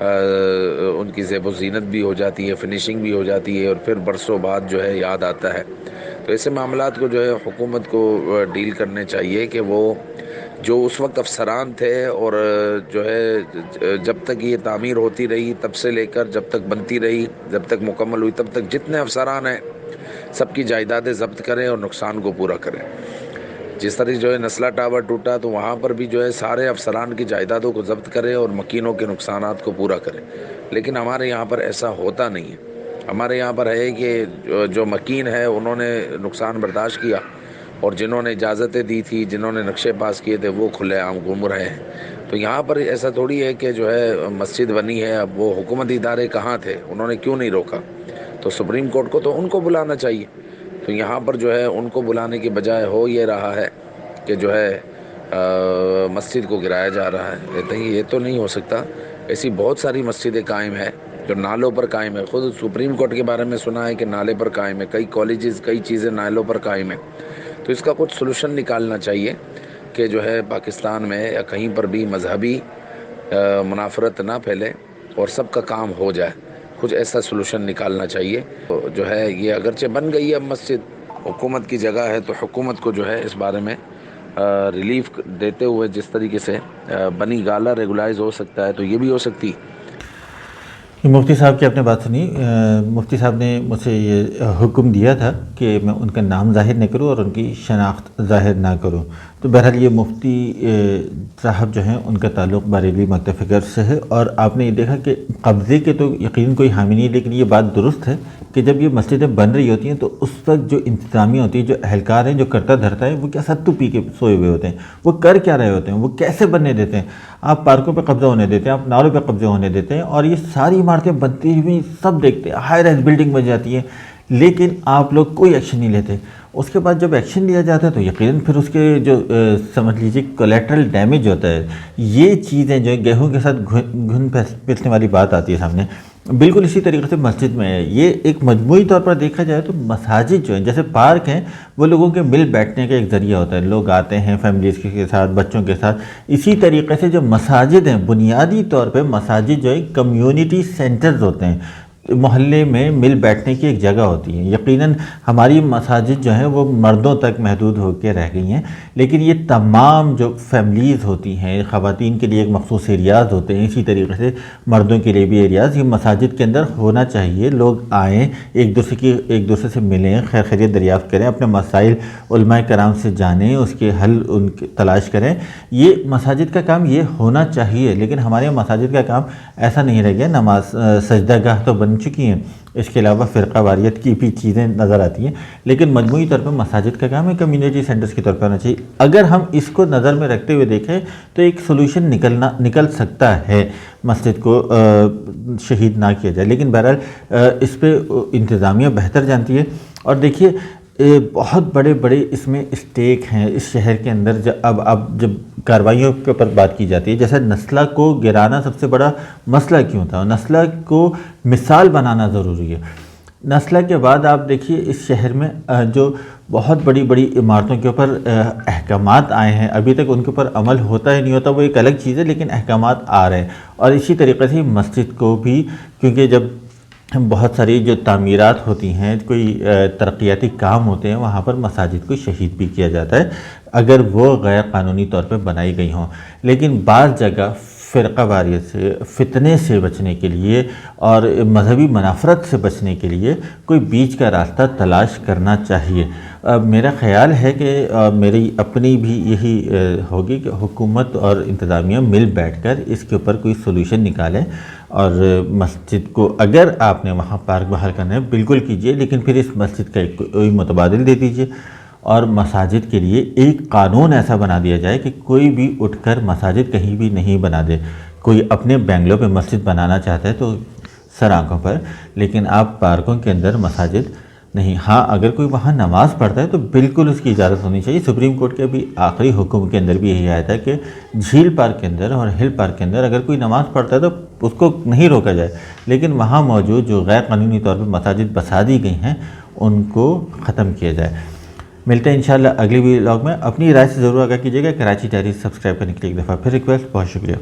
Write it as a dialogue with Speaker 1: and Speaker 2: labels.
Speaker 1: ان کی زیب و زینت بھی ہو جاتی ہے، فنیشنگ بھی ہو جاتی ہے، اور پھر برسوں بعد جو ہے یاد آتا ہے. تو ایسے معاملات کو جو ہے حکومت کو ڈیل کرنے چاہیے کہ وہ جو اس وقت افسران تھے اور جو ہے جب تک یہ تعمیر ہوتی رہی تب سے لے کر جب تک بنتی رہی، جب تک مکمل ہوئی، تب تک جتنے افسران ہیں سب کی جائیدادیں ضبط کریں اور نقصان کو پورا کریں. جس طرح جو ہے نسلہ ٹاور ٹوٹا تو وہاں پر بھی جو ہے سارے افسران کی جائیدادوں کو ضبط کریں اور مکینوں کے نقصانات کو پورا کریں. لیکن ہمارے یہاں پر ایسا ہوتا نہیں ہے. ہمارے یہاں پر ہے کہ جو مکین ہے انہوں نے نقصان برداشت کیا، اور جنہوں نے اجازتیں دی تھی، جنہوں نے نقشے پاس کیے تھے، وہ کھلے عام گھوم رہے ہیں. تو یہاں پر ایسا تھوڑی ہے کہ جو ہے مسجد بنی ہے، اب وہ حکومتی ادارے کہاں تھے، انہوں نے کیوں نہیں روکا؟ تو سپریم کورٹ کو تو ان کو بلانا چاہیے. تو یہاں پر جو ہے ان کو بلانے کی بجائے ہو یہ رہا ہے کہ جو ہے مسجد کو گرایا جا رہا ہے. یہ تو نہیں ہو سکتا. ایسی بہت ساری مسجدیں قائم ہیں جو نالوں پر قائم ہے. خود سپریم کورٹ کے بارے میں سنا ہے کہ نالے پر قائم ہے. کئی کالجز، کئی چیزیں نالوں پر قائم ہیں. تو اس کا کچھ سلوشن نکالنا چاہیے کہ جو ہے پاکستان میں یا کہیں پر بھی مذہبی منافرت نہ پھیلے اور سب کا کام ہو جائے. کچھ ایسا سلوشن نکالنا چاہیے. جو ہے یہ اگرچہ بن گئی ہے اب مسجد، حکومت کی جگہ ہے، تو حکومت کو جو ہے اس بارے میں ریلیف دیتے ہوئے جس طریقے سے بنی گالا ریگولائز ہو سکتا ہے تو یہ بھی ہو سکتی.
Speaker 2: مفتی صاحب کی آپ نے بات سنی. مفتی صاحب نے مجھ سے یہ حکم دیا تھا کہ میں ان کا نام ظاہر نہ کروں اور ان کی شناخت ظاہر نہ کروں. تو بہرحال یہ مفتی صاحب جو ہیں ان کا تعلق بریلوی مکتب فکر سے ہے، اور آپ نے یہ دیکھا کہ قبضے کے تو یقیناً کوئی حامی نہیں، لیکن یہ بات درست ہے کہ جب یہ مسجدیں بن رہی ہوتی ہیں تو اس وقت جو انتظامیہ ہوتی ہے، جو اہلکار ہیں، جو کرتا دھرتا ہے، وہ کیا ستو پی کے سوئے ہوئے ہوتے ہیں. وہ کر کیا رہے ہوتے ہیں، وہ کیسے بننے دیتے ہیں. آپ پارکوں پہ قبضہ ہونے دیتے ہیں، آپ نالوں پہ قبضے ہونے دیتے ہیں، اور یہ ساری عمارتیں بنتی ہوئی سب دیکھتے ہیں، ہائی رائز بلڈنگ بن جاتی ہے، لیکن آپ لوگ کوئی ایکشن نہیں لیتے. اس کے بعد جب ایکشن لیا جاتا ہے تو یقیناً پھر اس کے جو سمجھ لیجیے کولیٹرل ڈیمیج ہوتا ہے. یہ چیزیں جو گیہوں کے ساتھ گھن پھسنے والی بات آتی ہے سامنے. بالکل اسی طریقے سے مسجد میں ہے. یہ ایک مجموعی طور پر دیکھا جائے تو مساجد جو ہیں، جیسے پارک ہیں، وہ لوگوں کے مل بیٹھنے کا ایک ذریعہ ہوتا ہے. لوگ آتے ہیں فیملیز کے ساتھ، بچوں کے ساتھ. اسی طریقے سے جو مساجد ہیں، بنیادی طور پہ مساجد جو ہے کمیونٹی سینٹرز ہوتے ہیں. محلے میں مل بیٹھنے کی ایک جگہ ہوتی ہے. یقیناً ہماری مساجد جو ہیں وہ مردوں تک محدود ہو کے رہ گئی ہیں، لیکن یہ تمام جو فیملیز ہوتی ہیں، خواتین کے لیے ایک مخصوص ایریاز ہوتے ہیں، اسی طریقے سے مردوں کے لیے بھی ایریاز یہ مساجد کے اندر ہونا چاہیے. لوگ آئیں، ایک دوسرے سے ملیں، خیر خیریت دریافت کریں، اپنے مسائل علماء کرام سے جانیں، اس کے حل ان کی تلاش کریں. یہ مساجد کا کام یہ ہونا چاہیے، لیکن ہمارے مساجد کا کام ایسا نہیں رہ گیا. نماز سجدہ گاہ تو بن چکی ہیں، اس کے علاوہ فرقہ واریت کی بھی چیزیں نظر آتی ہیں، لیکن مجموعی طور پر مساجد کا کام ہے کمیونٹی سینٹرز کی طور پر ہونا چاہیے. اگر ہم اس کو نظر میں رکھتے ہوئے دیکھیں تو ایک سولوشن نکل سکتا ہے، مسجد کو شہید نہ کیا جائے. لیکن بہرحال اس پہ انتظامیہ بہتر جانتی ہے. اور دیکھیے بہت بڑے اس میں اسٹیک ہیں اس شہر کے اندر. اب جب کارروائیوں کے اوپر بات کی جاتی ہے، جیسے نسلہ کو گرانا سب سے بڑا مسئلہ کیوں تھا، نسلہ کو مثال بنانا ضروری ہے. نسلہ کے بعد آپ دیکھیے اس شہر میں جو بہت بڑی عمارتوں کے اوپر احکامات آئے ہیں، ابھی تک ان کے اوپر عمل ہوتا ہے نہیں ہوتا وہ ایک الگ چیز ہے، لیکن احکامات آ رہے ہیں. اور اسی طریقے سے مسجد کو بھی، کیونکہ جب بہت ساری جو تعمیرات ہوتی ہیں، کوئی ترقیاتی کام ہوتے ہیں، وہاں پر مساجد کو شہید بھی کیا جاتا ہے اگر وہ غیر قانونی طور پہ بنائی گئی ہوں. لیکن بعض جگہ فرقہ واریت سے، فتنے سے بچنے کے لیے اور مذہبی منافرت سے بچنے کے لیے کوئی بیچ کا راستہ تلاش کرنا چاہیے. میرا خیال ہے کہ میری اپنی بھی یہی ہوگی کہ حکومت اور انتظامیہ مل بیٹھ کر اس کے اوپر کوئی سولوشن نکالیں. اور مسجد کو اگر آپ نے وہاں پارک بحال کرنا ہے بالکل کیجئے، لیکن پھر اس مسجد کا کوئی متبادل دے دیجئے. اور مساجد کے لیے ایک قانون ایسا بنا دیا جائے کہ کوئی بھی اٹھ کر مساجد کہیں بھی نہیں بنا دے. کوئی اپنے بینگلو پہ مسجد بنانا چاہتا ہے تو سر آنکھوں پر، لیکن آپ پارکوں کے اندر مساجد نہیں. ہاں اگر کوئی وہاں نماز پڑھتا ہے تو بالکل اس کی اجازت ہونی چاہیے. سپریم کورٹ کے بھی آخری حکم کے اندر بھی یہی آیا تھا کہ جھیل پارک کے اندر اور ہل پارک کے اندر اگر کوئی نماز پڑھتا ہے تو اس کو نہیں روکا جائے، لیکن وہاں موجود جو غیر قانونی طور پہ مساجد بسا دی گئی ہیں ان کو ختم کیا جائے. ملتے ہیں انشاءاللہ اگلی ولاگ میں. اپنی رائے سے ضرور آگاہ کیجیے گا. کراچی ڈائری سبسکرائب کرنے کے لیے ایک دفعہ پھر ریکویسٹ. بہت شکریہ.